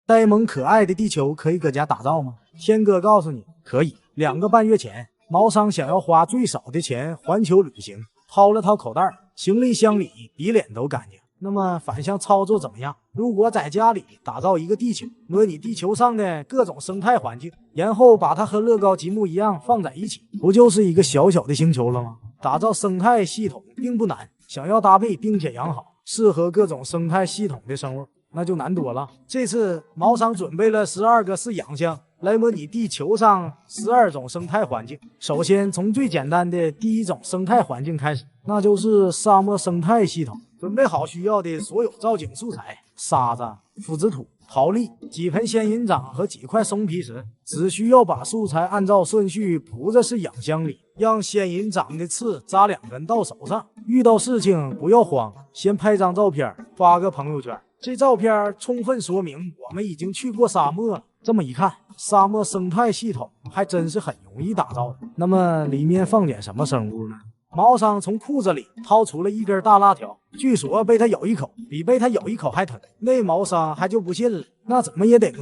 呆萌可爱的地球可以搁家打造吗？天哥告诉你，可以。2个半月前，毛商想要花最少的钱环球旅行，掏了掏口袋，行李箱里比脸都干净。那么反向操作怎么样？如果在家里打造一个地球，模拟地球上的各种生态环境，然后把它和乐高积木一样放在一起，不就是一个小小的星球了吗？打造生态系统并不难，想要搭配并且养好适合各种生态系统的生物，那就难多了。这次毛商准备了12个饲养箱，来模拟地球上12种生态环境。首先从最简单的第一种生态环境开始，那就是沙漠生态系统。准备好需要的所有造景素材：沙子、腐殖土、陶粒、几盆仙人掌和几块松皮石。只需要把素材按照顺序铺在饲养箱里，让仙人掌的刺扎2根到手上。遇到事情不要慌，先拍张照片发个朋友圈。这照片充分说明我们已经去过沙漠了。这么一看，沙漠生态系统还真是很容易打造的。那么里面放点什么生物呢？毛商从裤子里掏出了一根大辣条，据说被他咬一口比被他咬一口还疼。那毛商还就不信了，那怎么也得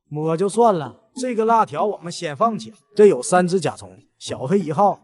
摸就算了，这个辣条我们先放起来。这有3只甲虫，小黑1号、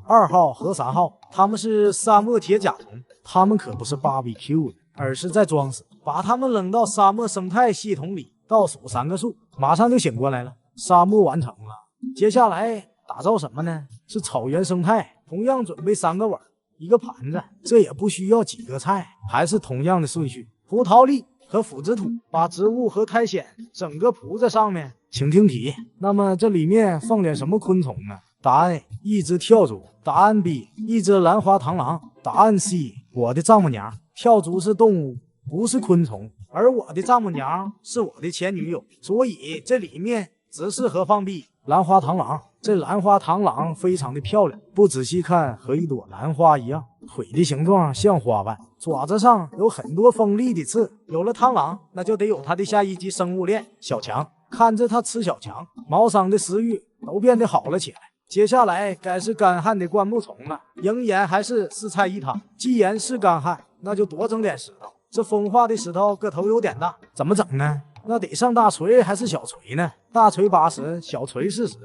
2号和3号，它们是沙漠铁甲虫，它们可不是 BBQ 的，而是在装死。把它们扔到沙漠生态系统里，倒数3个数，马上就醒过来了。沙漠完成了。接下来打造什么呢？是草原生态，同样准备3个碗，1个盘子，这也不需要几个菜，还是同样的顺序：葡萄粒和腐殖土，把植物和苔藓整个铺在上面。请听题，那么这里面放点什么昆虫呢？答案 A， 一只跳蛛；答案 B， 一只兰花螳螂；答案 C， 我的丈母娘。跳蛛是动物，不是昆虫，而我的丈母娘是我的前女友，所以这里面只适合放 B。兰花螳螂，这兰花螳螂非常的漂亮，不仔细看和一朵兰花一样，腿的形状像花瓣，爪子上有很多锋利的刺。有了螳螂，那就得有它的下一级生物链小强。看着它吃小强，毛商的食欲都变得好了起来。接下来该是干旱的灌木丛了，仍然还是4菜1汤。既然是干旱，那就多整点石头。这风化的石头个头有点大，怎么整呢？那得上大锤还是小锤呢？大锤80，小锤40。80。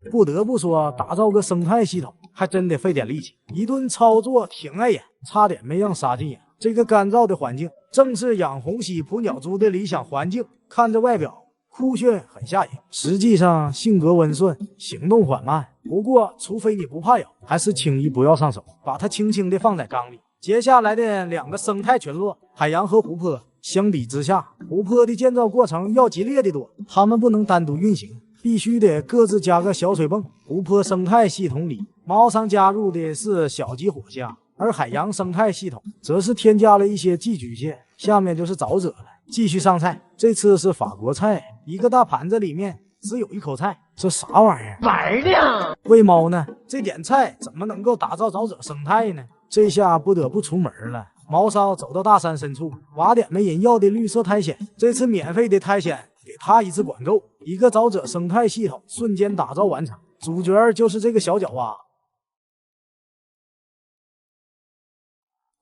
不得不说，打造个生态系统还真得费点力气，一顿操作挺碍眼，差点没让杀进眼。这个干燥的环境正是养红蜥捕鸟蛛的理想环境，看着外表酷炫很吓人，实际上性格温顺，行动缓慢。不过除非你不怕咬，还是轻易不要上手，把它轻轻地放在缸里。接下来的2个生态群落，海洋和湖泊，相比之下，湖泊的建造过程要激烈的多，它们不能单独运行，必须得各自加个小水泵。湖泊生态系统里，毛商加入的是小级火虾，而海洋生态系统则是添加了一些寄居蟹。下面就是沼泽了，继续上菜。这次是法国菜，一个大盘子里面只有1口菜，这啥玩意儿？玩呢？喂猫呢？这点菜怎么能够打造沼泽生态呢？这下不得不出门了。毛商走到大山深处，挖点没人要的绿色苔藓。这次免费的苔藓给他一次管够，一个沼泽生态系统瞬间打造完成。主角就是这个小脚蛙，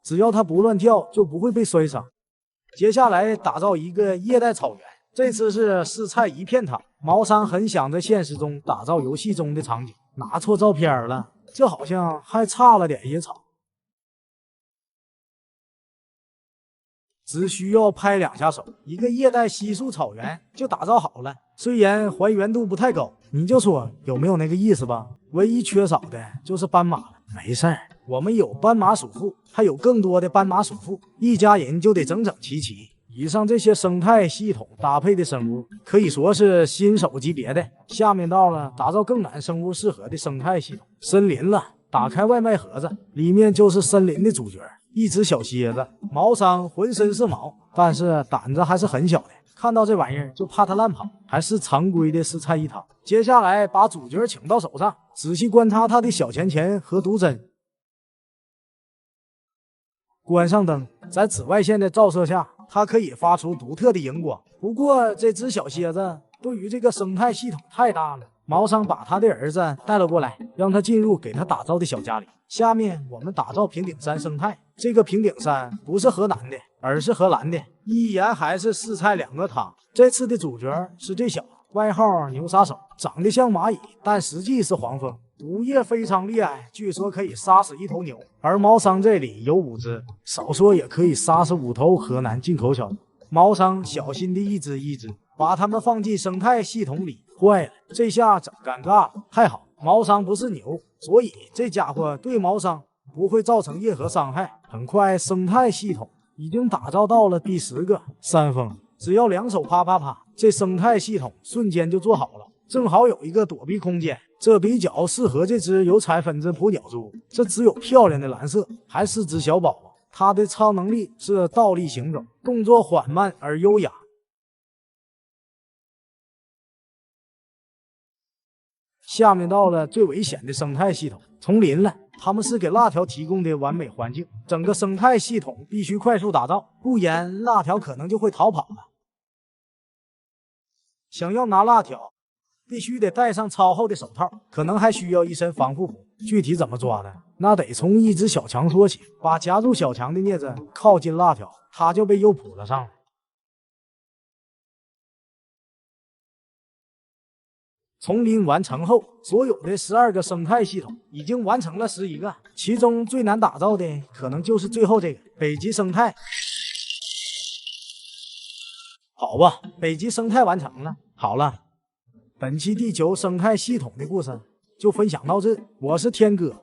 只要它不乱跳，就不会被摔伤。接下来打造一个热带草原，这次是4菜1片汤。毛商很想在现实中打造游戏中的场景，拿错照片了，这好像还差了点野草。只需要拍2下手，一个热带稀树草原就打造好了。虽然还原度不太高，你就说有没有那个意思吧？唯一缺少的就是斑马了。没事儿，我们有斑马属父，还有更多的斑马属父，一家人就得整整齐齐。以上这些生态系统搭配的生物可以说是新手级别的。下面到了打造更难生物适合的生态系统，森林了。打开外卖盒子，里面就是森林的主角，一只小蝎子。毛商浑身是毛，但是胆子还是很小的，看到这玩意儿就怕它乱跑，还是常规的4菜1汤。接下来把主角请到手上，仔细观察他的小钱钱和毒针。关上灯，在紫外线的照射下，它可以发出独特的荧光。不过这只小蝎子对于这个生态系统太大了，毛桑把他的儿子带了过来，让他进入给他打造的小家里。下面我们打造平顶山生态。这个平顶山不是河南的，而是荷兰的，依然还是4菜2个汤。这次的主角是这小子，外号牛杀手，长得像蚂蚁，但实际是黄蜂，毒液非常厉害，据说可以杀死1头牛。而毛桑这里有5只，少说也可以杀死5头河南进口小牛。毛桑小心地一只一只把它们放进生态系统里。坏了，这下整尴尬了。还好毛桑不是牛，所以这家伙对毛桑不会造成任何伤害。很快生态系统已经打造到了第10个山峰，只要2手啪啪啪，这生态系统瞬间就做好了。正好有一个躲避空间，这比较适合这只有彩分子捕鸟蛛。这只有漂亮的蓝色，还是只小宝宝。它的超能力是倒立行走，动作缓慢而优雅。下面到了最危险的生态系统——丛林了。他们是给辣条提供的完美环境，整个生态系统必须快速打造，不然辣条可能就会逃跑了。想要拿辣条，必须得戴上超厚的手套，可能还需要一身防护服。具体怎么抓的，那得从一只小强说起。把夹住小强的镊子靠近辣条，他就被诱捕了上来。丛林完成后，所有的12个生态系统已经完成了11个，其中最难打造的可能就是最后这个北极生态。好吧，北极生态完成了。好了，本期地球生态系统的故事就分享到这，我是天哥，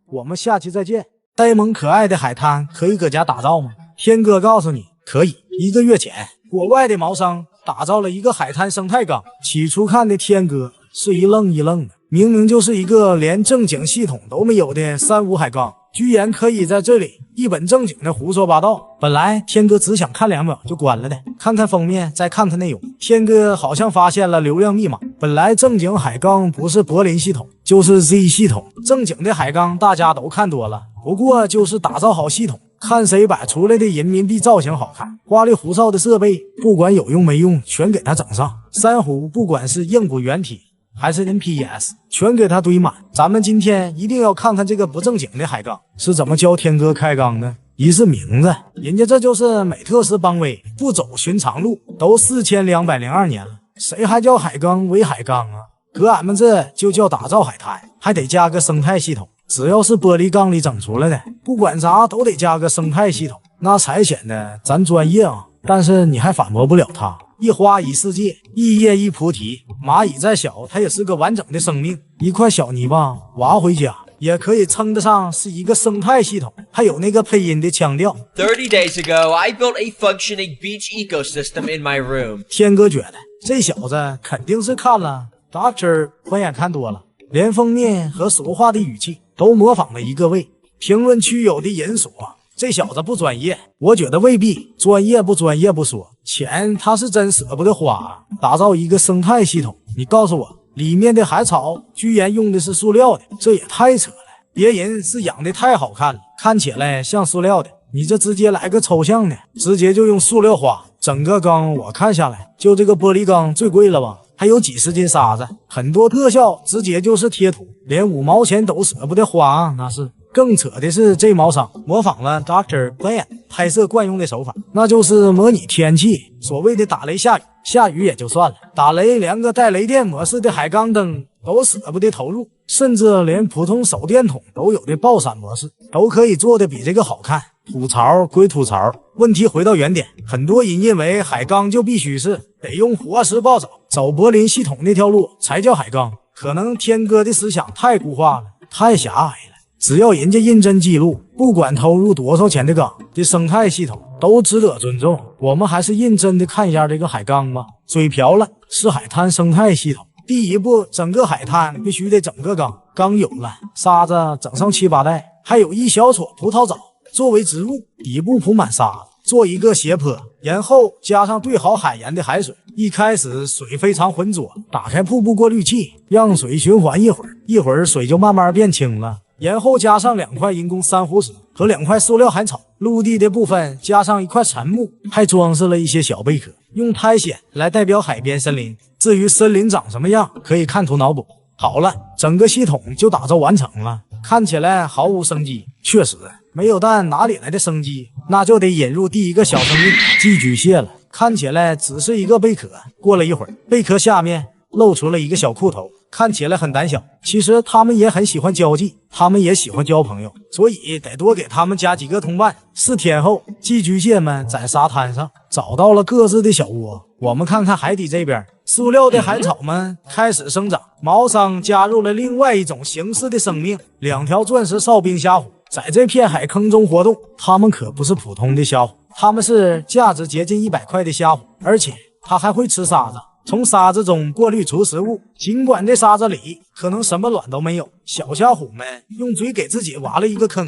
我们下期再见。呆萌可爱的海滩可以搁家打造吗？天哥告诉你，可以。1个月前，国外的毛桑打造了一个海滩生态缸，起初看的天哥是一愣一愣的，明明就是一个连正经系统都没有的3无海缸，居然可以在这里一本正经的胡说八道。本来天哥只想看2秒就关了的，看看封面再看看内容。天哥好像发现了流量密码，本来正经海缸不是柏林系统就是 Z 系统，正经的海缸大家都看多了，不过就是打造好系统，看谁摆出来的人民币造型好看。花里胡哨的设备不管有用没用全给他整上，珊瑚不管是硬骨原体还是 NPS 全给他堆满。咱们今天一定要看看这个不正经的海缸是怎么教天哥开缸的。一是名字，人家这就是美特斯邦威，不走寻常路，都4202年了，谁还叫海缸为海缸啊？搁俺们这就叫打造海滩，还得加个生态系统。只要是玻璃缸里整出来的，不管啥都得加个生态系统，那才显得咱专业啊。但是你还反驳不了他，一花一世界，一叶一菩提。蚂蚁再小，它也是个完整的生命，一块小泥巴挖回家也可以称得上是一个生态系统。还有那个配音的腔调。30 days ago, I built a functioning beach ecosystem in my room. 天哥觉得这小子肯定是看了 Dr. 观眼看多了，连封面和说话的语气都模仿了一个味。评论区有的人说这小子不专业，我觉得未必，专业不专业不说，钱他是真舍不得花。打造一个生态系统，你告诉我里面的海草居然用的是塑料的，这也太扯了。别人是养的太好看了，看起来像塑料的，你这直接来个抽象的，直接就用塑料花。整个缸我看下来，就这个玻璃缸最贵了吧，还有几十斤沙子，很多特效直接就是贴图，连5毛钱都舍不得花。那是更扯的是，这毛商模仿了 Dr. Plan 拍摄惯用的手法，那就是模拟天气。所谓的打雷下雨，下雨也就算了，打雷连个带雷电模式的海缸灯都舍不得投入，甚至连普通手电筒都有的爆闪模式都可以做的比这个好看。吐槽归吐槽，问题回到原点，很多人认为海缸就必须是得用活石暴走，走柏林系统那条路才叫海缸。可能天哥的思想太固化了，太狭隘了。只要人家认真记录，不管投入多少钱的缸，这生态系统都值得尊重。我们还是认真的看一下这个海缸吧。嘴瓢了，是海滩生态系统。第一步，整个海滩必须得整个缸，缸有了，沙子整上7、8袋，还有一小撮葡萄藻作为植物，底部铺满沙子，做一个斜坡，然后加上兑好海盐的海水。一开始水非常浑浊，打开瀑布过滤器，让水循环一会儿，水就慢慢变清了。然后加上2块人工珊瑚石和2块塑料海草，陆地的部分加上1块沉木，还装饰了一些小贝壳，用苔藓来代表海边森林。至于森林长什么样，可以看图脑补。好了，整个系统就打造完成了，看起来毫无生机。确实，没有蛋哪里来的生机？那就得引入第一个小生命寄居蟹了。看起来只是一个贝壳，过了一会儿，贝壳下面露出了一个小裤头，看起来很胆小。其实他们也很喜欢交际，他们也喜欢交朋友，所以得多给他们加几个同伴。4天后，寄居蟹们在沙滩上找到了各自的小窝。我们看看海底这边，塑料的海草们开始生长，毛桑加入了另外一种形式的生命，2条钻石哨兵虾虎在这片海坑中活动。它们可不是普通的虾虎，它们是价值接近100块的虾虎，而且它还会吃沙子，从沙子中过滤出食物。尽管这沙子里可能什么卵都没有，小虾虎们用嘴给自己挖了一个坑，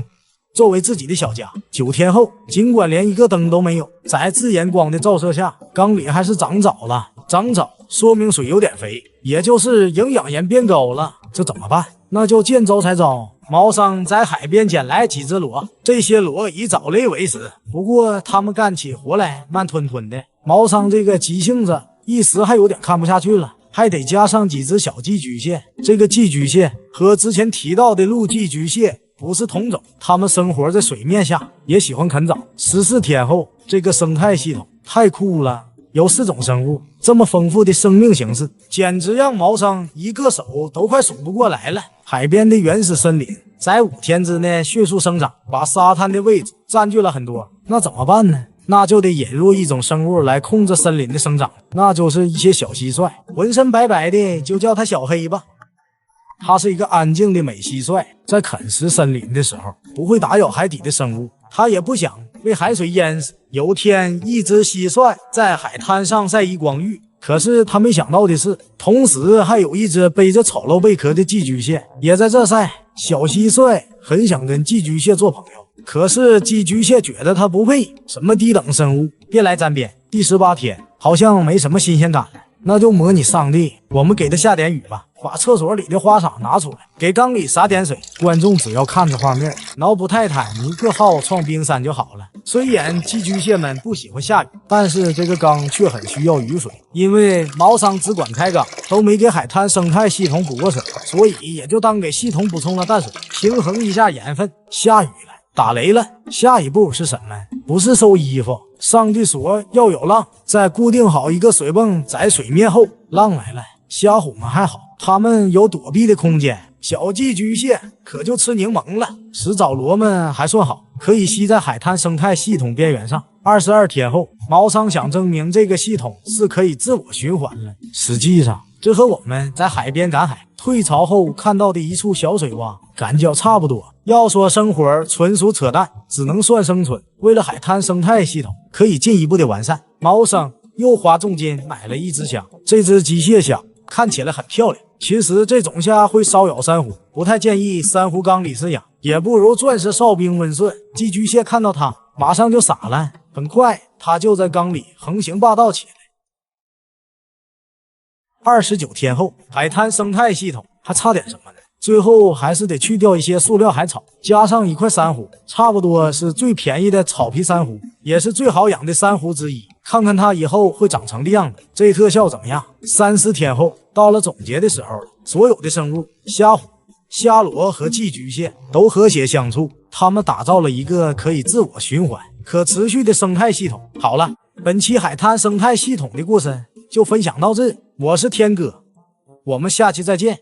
作为自己的小家。9天后，尽管连一个灯都没有，在自然光的照射下，缸里还是长藻了。长藻说明水有点肥，也就是营养盐变高了。这怎么办？那就见招拆招。毛桑在海边捡来几只螺，这些螺以藻类为食，不过他们干起活来慢吞吞的。毛桑这个急性子一时还有点看不下去了，还得加上几只小寄居蟹。这个寄居蟹和之前提到的陆寄居蟹不是同种，它们生活在水面下，也喜欢啃藻。14天后，这个生态系统太酷了，有4种生物，这么丰富的生命形式，简直让毛桑一个手都快数不过来了。海边的原始森林在5天之内迅速生长，把沙滩的位置占据了很多。那怎么办呢？那就得引入一种生物来控制森林的生长，那就是一些小蟋蟀，浑身白白的，就叫它小黑吧。它是一个安静的美蟋蟀，在啃食森林的时候不会打扰海底的生物，它也不想被海水淹死。有天，一只蟋蟀在海滩上晒一光浴，可是他没想到的是，同时还有一只背着丑陋贝壳的寄居蟹也在这晒。小蟋蟀很想跟寄居蟹做朋友，可是寄居蟹觉得它不配，什么低等生物，别来沾边。第18天，好像没什么新鲜感了，那就模拟上帝，我们给它下点雨吧。把厕所里的花洒拿出来，给缸里洒点水，观众只要看着画面，脑补泰坦尼克号创冰山就好了。虽然寄居蟹们不喜欢下雨，但是这个缸却很需要雨水，因为毛桑只管开缸，都没给海滩生态系统补过水，所以也就当给系统补充了淡水，平衡一下盐分。下雨了，打雷了，下一步是什么？不是收衣服，上帝说要有浪，再固定好一个水泵在水面后，浪来了，虾虎们还好，它们有躲避的空间，小寄居蟹可就吃柠檬了。食藻螺们还算好，可以吸在海滩生态系统边缘上。22天后，毛桑想证明这个系统是可以自我循环了。实际上，这和我们在海边赶海退潮后看到的一处小水洼感觉差不多。要说生活纯属扯淡，只能算生存。为了海滩生态系统可以进一步的完善，毛桑又花重金买了一只虾，这只机械虾看起来很漂亮，其实这种虾会骚扰珊瑚，不太建议珊瑚缸里饲养，也不如钻石哨兵温顺。寄居蟹看到它马上就傻了，很快它就在缸里横行霸道起来。29天后，海滩生态系统还差点什么呢？最后还是得去掉一些塑料海草，加上1块珊瑚，差不多是最便宜的草皮珊瑚，也是最好养的珊瑚之一。看看它以后会长成的样子，这特效怎么样？3、4天后，到了总结的时候了，所有的生物，虾虎、虾螺和寄居蟹都和谐相处，它们打造了一个可以自我循环、可持续的生态系统。好了，本期海滩生态系统的故事就分享到这，我是天哥，我们下期再见。